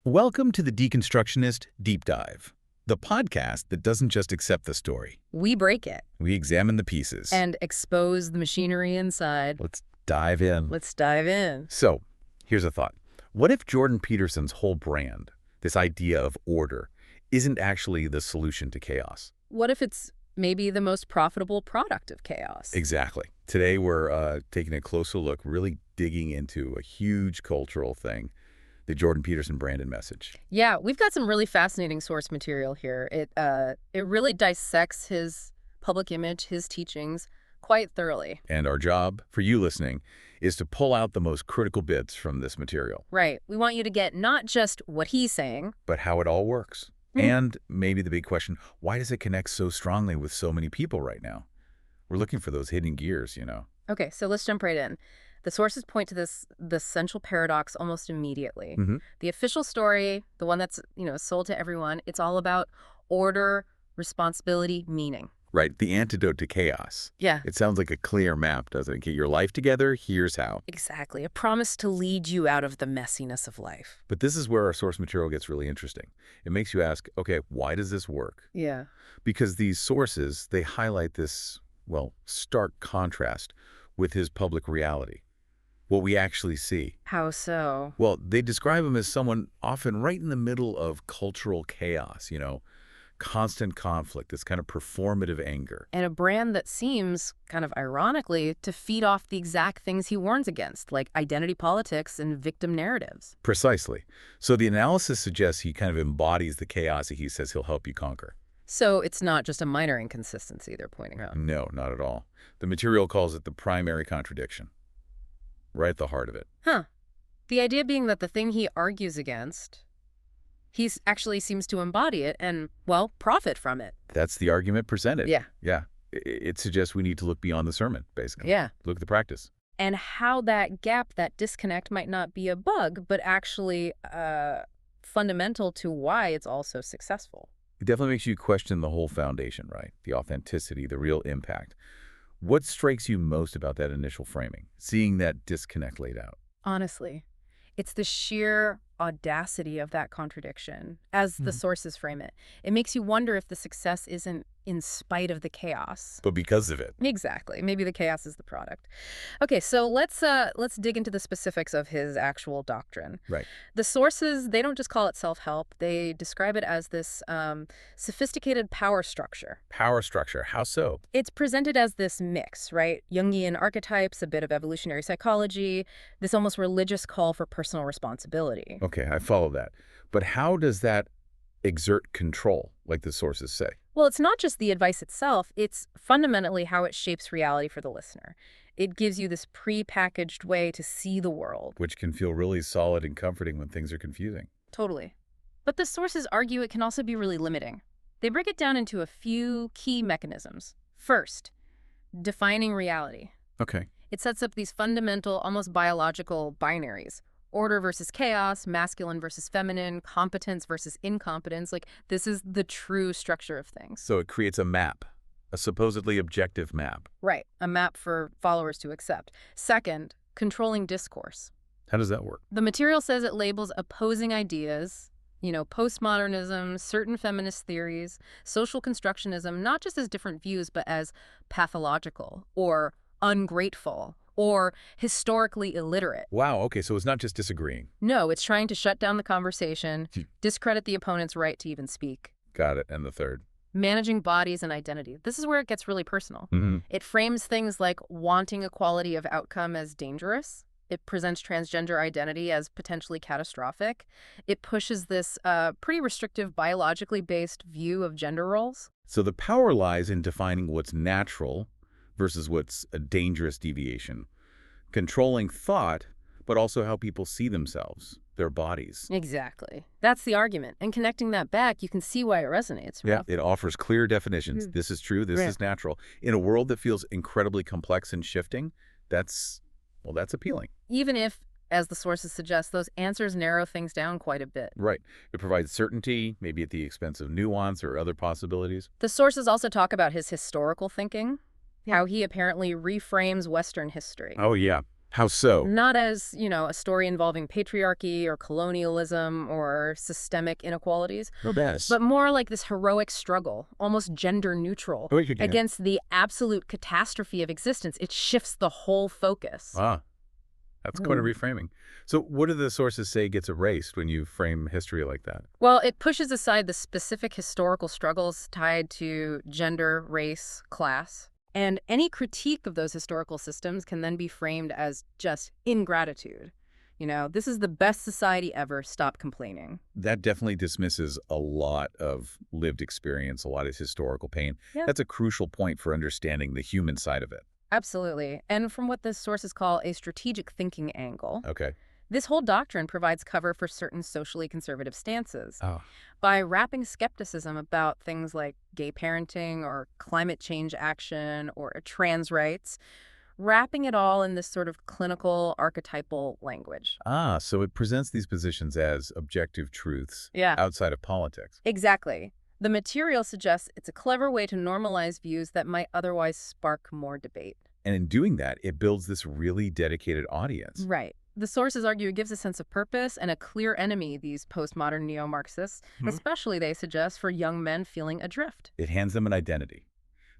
Welcome to the Deconstructionist Deep Dive, the podcast that doesn't just accept the story. We break it. We examine the pieces. And expose the machinery inside. Let's dive in. Let's dive in. So, here's a thought. What if Jordan Peterson's whole brand, this idea of order, isn't actually the solution to chaos? What if it's maybe the most profitable product of chaos? Exactly. Today we're taking a closer look, really digging into a huge cultural thing, the Jordan Peterson brand and message. Yeah, we've got some really fascinating source material here. It really dissects his public image, his teachings, quite thoroughly. And our job, for you listening, is to pull out the most critical bits from this material. Right. We want you to get not just what he's saying, but how it all works. And maybe the big question, why does it connect so strongly with so many people right now? We're looking for those hidden gears, you know. Okay, so let's jump right in. The sources point to the central paradox almost immediately. The official story, the one that's, sold to everyone, it's all about order, responsibility, meaning. Right, the antidote to chaos. Yeah. It sounds like a clear map, doesn't it? Get your life together, here's how. Exactly. A promise to lead you out of the messiness of life. But this is where our source material gets really interesting. It makes you ask, okay, why does this work? Yeah. Because these sources, they highlight this, well, stark contrast with his public reality. What we actually see. How so? Well, they describe him as someone often right in the middle of cultural chaos, constant conflict, this kind of performative anger. And a brand that seems, kind of ironically, to feed off the exact things he warns against, like identity politics and victim narratives. Precisely. So the analysis suggests he kind of embodies the chaos that he says he'll help you conquer. So it's not just a minor inconsistency they're pointing out. No, not at all. The material calls it the primary contradiction. Right at the heart of it. Huh. The idea being that the thing he argues against, he actually seems to embody it and, well, profit from it. That's the argument presented. Yeah. Yeah. It suggests we need to look beyond the sermon, basically. Yeah. Look at the practice. And how that gap, that disconnect might not be a bug, but actually fundamental to why it's all so successful. It definitely makes you question the whole foundation, right? The authenticity, the real impact. What strikes you most about that initial framing, seeing that disconnect laid out? Honestly, it's the sheer audacity of that contradiction, as the sources frame it. It makes you wonder if the success isn't in spite of the chaos. But because of it. Exactly. Maybe the chaos is the product. Okay, so let's dig into the specifics of his actual doctrine. Right. The sources, they don't just call it self-help. They describe it as this sophisticated power structure. Power structure. How so? It's presented as this mix, right? Jungian archetypes, a bit of evolutionary psychology, this almost religious call for personal responsibility. Okay, I follow that. But how does that exert control, like the sources say? Well, it's not just the advice itself, it's fundamentally how it shapes reality for the listener. It gives you this pre-packaged way to see the world. Which can feel really solid and comforting when things are confusing. Totally. But the sources argue it can also be really limiting. They break it down into a few key mechanisms. First, defining reality. Okay. It sets up these fundamental, almost biological binaries. Order versus chaos, masculine versus feminine, competence versus incompetence. Like, this is the true structure of things. So it creates a map, a supposedly objective map. Right, a map for followers to accept. Second, controlling discourse. How does that work? The material says it labels opposing ideas, postmodernism, certain feminist theories, social constructionism, not just as different views, but as pathological or ungrateful or historically illiterate. Wow, okay, so it's not just disagreeing. No, it's trying to shut down the conversation, discredit the opponent's right to even speak. Got it. And the third? Managing bodies and identity. This is where it gets really personal. It frames things like wanting equality of outcome as dangerous. It presents transgender identity as potentially catastrophic. It pushes this pretty restrictive, biologically based view of gender roles. So the power lies in defining what's natural versus what's a dangerous deviation. Controlling thought, but also how people see themselves, their bodies. Exactly. That's the argument. And connecting that back, you can see why it resonates. Right? Yeah, it offers clear definitions. This is true, this is natural. In a world that feels incredibly complex and shifting, that's appealing. Even if, as the sources suggest, those answers narrow things down quite a bit. Right. It provides certainty, maybe at the expense of nuance or other possibilities. The sources also talk about his historical thinking. How he apparently reframes Western history. Oh, yeah. How so? Not as, a story involving patriarchy or colonialism or systemic inequalities, Oh, best. but more like this heroic struggle, almost gender neutral, Oh, you can. against the absolute catastrophe of existence. It shifts the whole focus. Ah, that's quite a reframing. So what do the sources say gets erased when you frame history like that? Well, it pushes aside the specific historical struggles tied to gender, race, class. And any critique of those historical systems can then be framed as just ingratitude. This is the best society ever. Stop complaining. That definitely dismisses a lot of lived experience, a lot of historical pain. Yeah. That's a crucial point for understanding the human side of it. Absolutely. And from what the sources call a strategic thinking angle, Okay. this whole doctrine provides cover for certain socially conservative stances. Oh. By wrapping skepticism about things like gay parenting or climate change action or trans rights, wrapping it all in this sort of clinical, archetypal language. Ah, so it presents these positions as objective truths Yeah. outside of politics. Exactly. The material suggests it's a clever way to normalize views that might otherwise spark more debate. And in doing that, it builds this really dedicated audience. Right. The sources argue it gives a sense of purpose and a clear enemy, these postmodern neo-Marxists, especially, they suggest, for young men feeling adrift. It hands them an identity.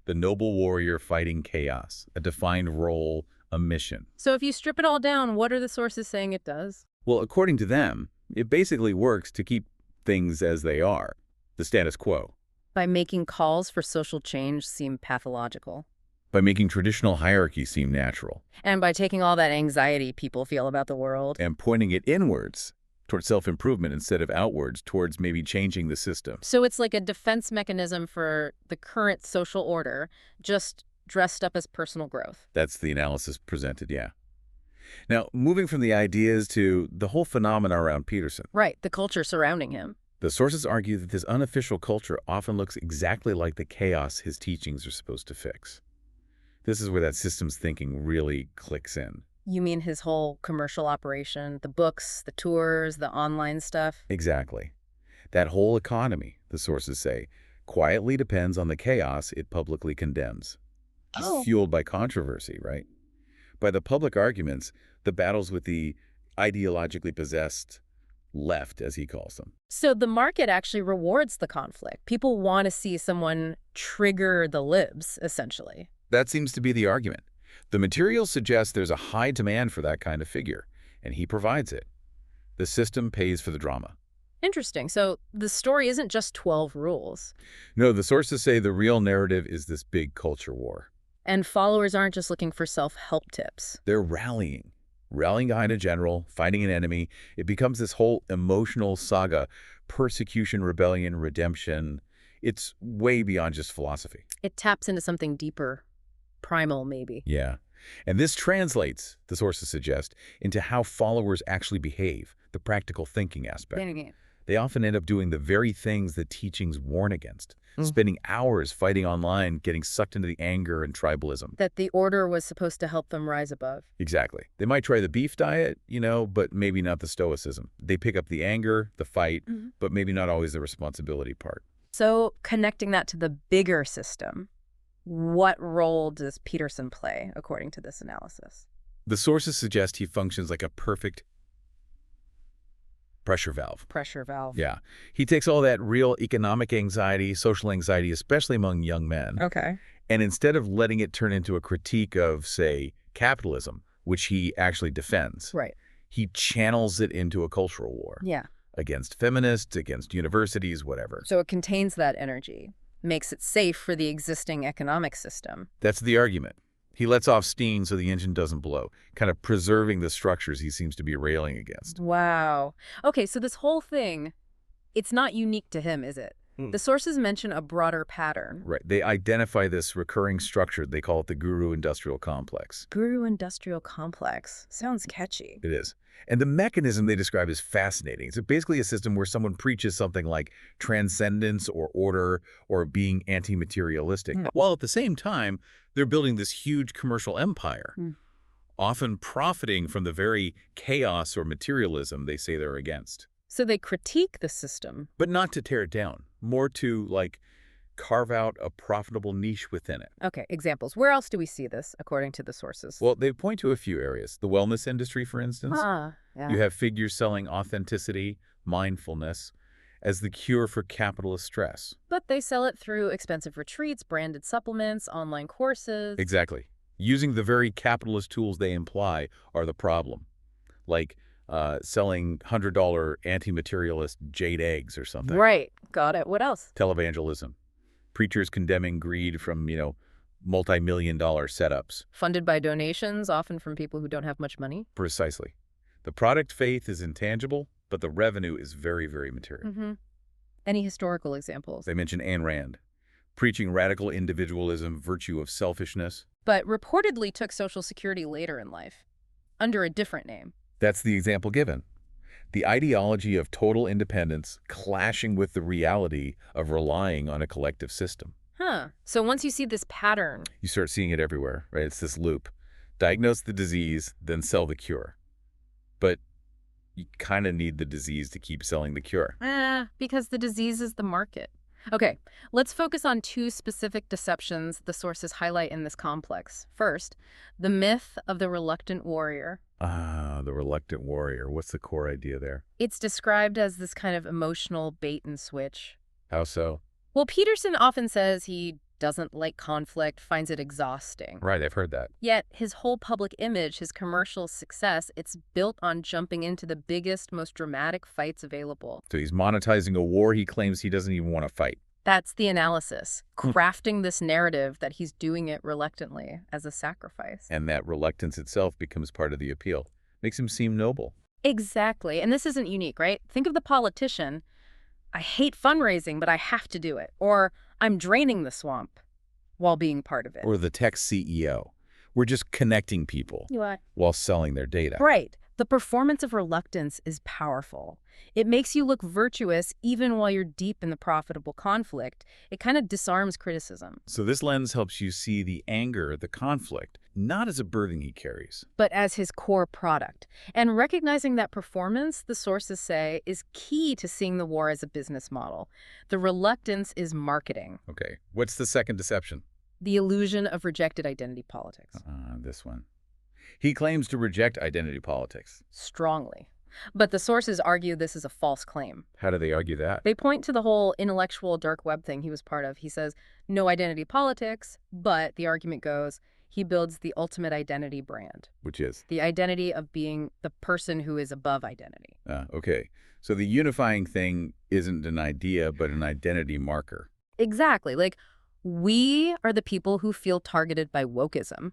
The noble warrior fighting chaos, a defined role, a mission. So if you strip it all down, what are the sources saying it does? Well, according to them, it basically works to keep things as they are, the status quo, By making calls for social change seem pathological. by making traditional hierarchies seem natural, And by taking all that anxiety people feel about the world. and pointing it inwards towards self-improvement instead of outwards towards maybe changing the system. So it's like a defense mechanism for the current social order, just dressed up as personal growth. That's the analysis presented, yeah. Now, moving from the ideas to the whole phenomena around Peterson, Right, the culture surrounding him. the sources argue that this unofficial culture often looks exactly like the chaos his teachings are supposed to fix. This is where that systems thinking really clicks in. You mean his whole commercial operation, the books, the tours, the online stuff? Exactly. That whole economy, the sources say, quietly depends on the chaos it publicly condemns. Oh. Fueled by controversy, right? By the public arguments, the battles with the ideologically possessed left, as he calls them. So the market actually rewards the conflict. People want to see someone trigger the libs, essentially. That seems to be the argument. The material suggests there's a high demand for that kind of figure, and he provides it. The system pays for the drama. Interesting. So the story isn't just 12 rules. No, the sources say the real narrative is this big culture war. And followers aren't just looking for self-help tips. They're rallying behind a general, fighting an enemy. It becomes this whole emotional saga, persecution, rebellion, redemption. It's way beyond just philosophy. It taps into something deeper, primal maybe. Yeah. And this translates, the sources suggest, into how followers actually behave, the practical thinking aspect. They often end up doing the very things the teachings warn against, spending hours fighting online, getting sucked into the anger and tribalism. That the order was supposed to help them rise above. Exactly. They might try the beef diet, but maybe not the stoicism. They pick up the anger, the fight, but maybe not always the responsibility part. So connecting that to the bigger system, what role does Peterson play, according to this analysis? The sources suggest he functions like a perfect pressure valve. Pressure valve. Yeah. He takes all that real economic anxiety, social anxiety, especially among young men, Okay. and instead of letting it turn into a critique of, say, capitalism, which he actually defends, Right. he channels it into a cultural war Yeah. against feminists, against universities, whatever. So it contains that energy, makes it safe for the existing economic system. That's the argument. He lets off steam so the engine doesn't blow, kind of preserving the structures he seems to be railing against. Wow. Okay, so this whole thing, it's not unique to him, is it? The sources mention a broader pattern. Right. They identify this recurring structure. They call it the guru industrial complex. Guru industrial complex. Sounds catchy. It is. And the mechanism they describe is fascinating. It's basically a system where someone preaches something like transcendence or order or being anti-materialistic, while at the same time, they're building this huge commercial empire, often profiting from the very chaos or materialism they say they're against. So they critique the system. But not to tear it down, more to, carve out a profitable niche within it. Okay, examples. Where else do we see this, according to the sources? Well, they point to a few areas. The wellness industry, for instance. Yeah. You have figures selling authenticity, mindfulness, as the cure for capitalist stress. But they sell it through expensive retreats, branded supplements, online courses. Exactly. Using the very capitalist tools they imply are the problem. Like selling $100 anti-materialist jade eggs or something. Right. Got it. What else? Televangelism. Preachers condemning greed from, multi-million-dollar setups. Funded by donations, often from people who don't have much money. Precisely. The product faith is intangible, but the revenue is very, very material. Any historical examples? They mention Ayn Rand, preaching radical individualism, virtue of selfishness. But reportedly took Social Security later in life, under a different name. That's the example given. The ideology of total independence clashing with the reality of relying on a collective system. So once you see this pattern... You start seeing it everywhere, right? It's this loop. Diagnose the disease, then sell the cure. But you kind of need the disease to keep selling the cure. Because the disease is the market. Okay, let's focus on two specific deceptions the sources highlight in this complex. First, the myth of the reluctant warrior. The reluctant warrior. What's the core idea there? It's described as this kind of emotional bait and switch. How so? Well, Peterson often says he doesn't like conflict, finds it exhausting. Right, I've heard that. Yet his whole public image, his commercial success, it's built on jumping into the biggest, most dramatic fights available. So he's monetizing a war he claims he doesn't even want to fight. That's the analysis, crafting this narrative that he's doing it reluctantly as a sacrifice. And that reluctance itself becomes part of the appeal. Makes him seem noble. Exactly. And this isn't unique, right? Think of the politician. I hate fundraising, but I have to do it. Or I'm draining the swamp while being part of it. Or the tech CEO. We're just connecting people while selling their data. Right. The performance of reluctance is powerful. It makes you look virtuous even while you're deep in the profitable conflict. It kind of disarms criticism. So this lens helps you see the anger, the conflict, not as a burden he carries, but as his core product. And recognizing that performance, the sources say, is key to seeing the war as a business model. The reluctance is marketing. Okay. What's the second deception? The illusion of rejected identity politics. This one. He claims to reject identity politics. Strongly. But the sources argue this is a false claim. How do they argue that? They point to the whole intellectual dark web thing he was part of. He says, no identity politics, but the argument goes, he builds the ultimate identity brand. Which is? The identity of being the person who is above identity. Okay. So the unifying thing isn't an idea, but an identity marker. Exactly. Like, we are the people who feel targeted by wokeism.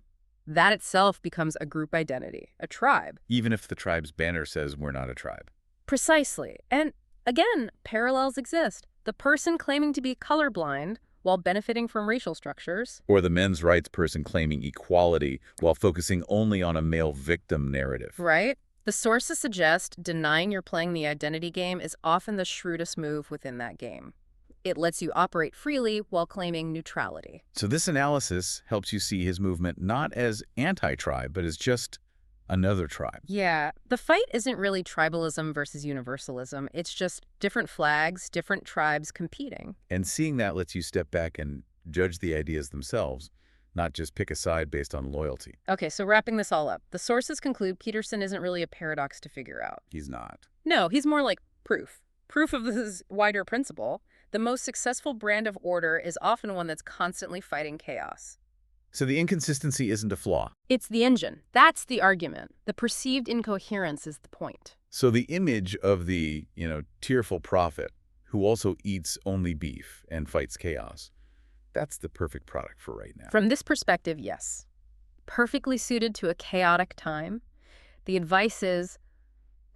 That itself becomes a group identity, a tribe. Even if the tribe's banner says we're not a tribe. Precisely. And again, parallels exist. The person claiming to be colorblind while benefiting from racial structures. Or the men's rights person claiming equality while focusing only on a male victim narrative. Right? The sources suggest denying you're playing the identity game is often the shrewdest move within that game. It lets you operate freely while claiming neutrality. So this analysis helps you see his movement not as anti-tribe, but as just another tribe. Yeah, the fight isn't really tribalism versus universalism. It's just different flags, different tribes competing. And seeing that lets you step back and judge the ideas themselves, not just pick a side based on loyalty. Okay, so wrapping this all up, the sources conclude Peterson isn't really a paradox to figure out. He's not. No, he's more like proof. Proof of this wider principle. The most successful brand of order is often one that's constantly fighting chaos. So the inconsistency isn't a flaw. It's the engine. That's the argument. The perceived incoherence is the point. So the image of the, tearful prophet who also eats only beef and fights chaos, that's the perfect product for right now. From this perspective, yes. Perfectly suited to a chaotic time. The advice is,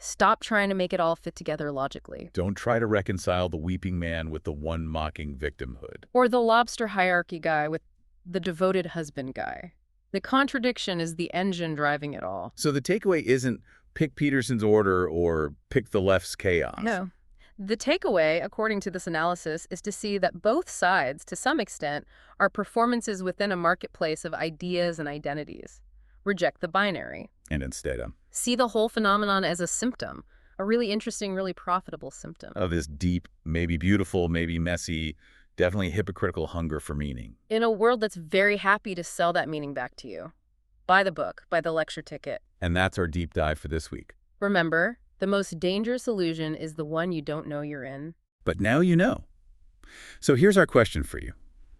stop trying to make it all fit together logically. Don't try to reconcile the weeping man with the one mocking victimhood. Or the lobster hierarchy guy with the devoted husband guy. The contradiction is the engine driving it all. So the takeaway isn't pick Peterson's order or pick the left's chaos. No. The takeaway, according to this analysis, is to see that both sides, to some extent, are performances within a marketplace of ideas and identities. Reject the binary. And instead, see the whole phenomenon as a symptom, a really interesting, really profitable symptom. Of this deep, maybe beautiful, maybe messy, Definitely hypocritical hunger for meaning. In a world that's very happy to sell that meaning back to you. Buy the book, buy the lecture ticket. And that's our deep dive for this week. Remember, the most dangerous illusion is the one you don't know you're in. But now you know. So here's our question for you.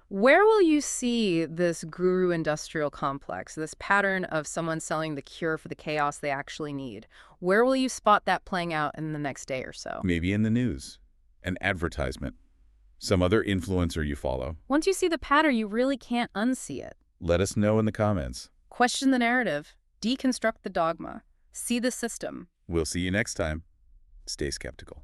Where will you see this guru industrial complex, this pattern of someone selling the cure for the chaos they actually need? Where will you spot that playing out in the next day or so? Maybe in the news, an advertisement, some other influencer you follow. Once you see the pattern, you really can't unsee it. Let us know in the comments. Question the narrative. Deconstruct the dogma. See the system. We'll see you next time. Stay skeptical.